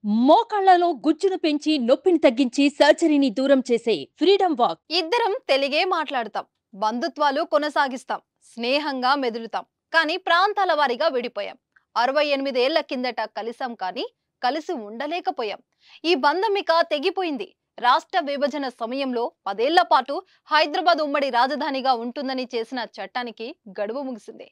మోకాళ్లలో గుజ్జును పెంచి నొప్పిని తగ్గించి సర్జరీని దూరం చేసే ఫ్రీడమ్ వాక్. ఇద్దరం తెలుగే మాట్లాడతాం, బంధుత్వాలు కొనసాగిస్తాం, స్నేహంగా మెదులుతాం. కానీ ప్రాంతాల వారీగా విడిపోయాం. 68 ఏళ్ల కిందట కలిసాం, కానీ కలిసి ఉండలేకపోయాం. ఈ బంధం ఇక తెగిపోయింది. రాష్ట్ర విభజన సమయంలో 10 ఏళ్ల పాటు హైదరాబాద్ ఉమ్మడి రాజధానిగా ఉంటుందని చేసిన చట్టానికి గడువు ముగిసింది.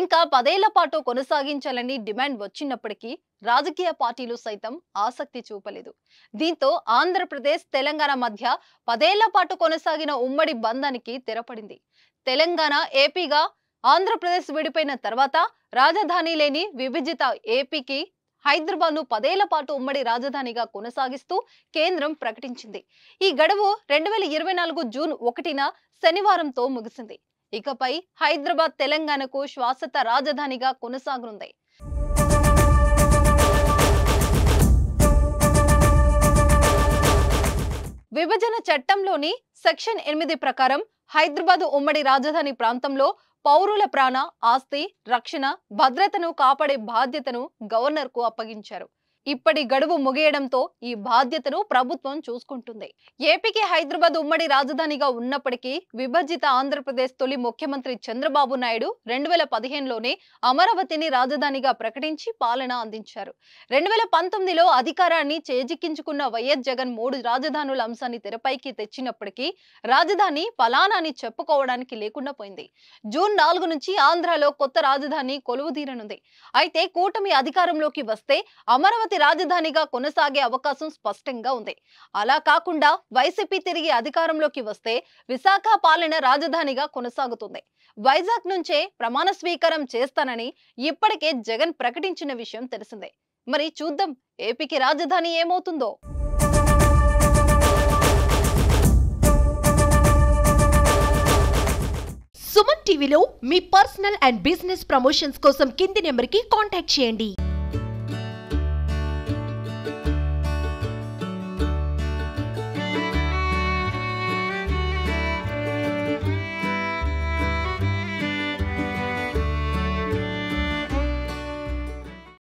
ఇంకా 10 ఏళ్ల పాటు కొనసాగించాలని డిమాండ్ వచ్చినప్పటికీ రాజకీయ పార్టీలు సైతం ఆసక్తి చూపలేదు. దీంతో ఆంధ్రప్రదేశ్ తెలంగాణ మధ్య 10 ఏళ్ల పాటు కొనసాగిన ఉమ్మడి బంధానికి తెరపడింది. తెలంగాణ ఏపీగా ఆంధ్రప్రదేశ్ విడిపోయిన తర్వాత రాజధాని లేని విభజిత ఏపీకి హైదరాబాద్ ను 10 ఏళ్ల పాటు ఉమ్మడి రాజధానిగా కొనసాగిస్తూ కేంద్రం ప్రకటించింది. ఈ గడువు 2024 జూన్ 1న శనివారంతో ముగిసింది. ఇకపై హైదరాబాద్ తెలంగాణకు శాశ్వత రాజధానిగా కొనసాగనుంది. విభజన చట్టంలోని సెక్షన్ 8 ప్రకారం హైదరాబాద్ ఉమ్మడి రాజధాని ప్రాంతంలో పౌరుల ప్రాణ, ఆస్తి, రక్షణ, భద్రతను కాపాడే బాధ్యతను గవర్నర్ కు అప్పగించారు. ఇప్పటి గడువు ముగియడంతో ఈ బాధ్యతను ప్రభుత్వం చూసుకుంటుంది. ఏపీకి హైదరాబాద్ ఉమ్మడి రాజధానిగా ఉన్నప్పటికీ విభజిత ఆంధ్రప్రదేశ్ తొలి ముఖ్యమంత్రి చంద్రబాబు నాయుడు 2015లోనే అమరావతిని రాజధానిగా ప్రకటించి పాలన అందించారు. 2019లో అధికారాన్ని చేజిక్కించుకున్న వైఎస్ జగన్ 3 రాజధానుల అంశాన్ని తెరపైకి తెచ్చినప్పటికీ రాజధాని ఫలానాని చెప్పుకోవడానికి లేకుండా పోయింది. జూన్ 4 నుంచి ఆంధ్రాలో కొత్త రాజధాని కొలువుదీరనుంది. అయితే కూటమి అధికారంలోకి వస్తే అమరావతి రాజధానిగా కొనసాగే అవకాశం స్పష్టంగా ఉంది. అలా కాకుండా వైసీపీ తిరిగి అధికారంలోకి వస్తే విశాఖ పాలన రాజధానిగా కొనసాగుతుంది. వైజాగ్ నుంచే ప్రమాణ స్వీకారం చేస్తానని ఇప్పటికే జగన్ ప్రకటించిన విషయం తెలిసిందే. మరి చూద్దాం ఏపీకి రాజధాని ఏమవుతుందో. సుమన్ టీవీలో మీ పర్సనల్ అండ్ బిజినెస్ ప్రమోషన్స్ కోసం కింది నెంబర్కి కాంటాక్ట్ చేయండి.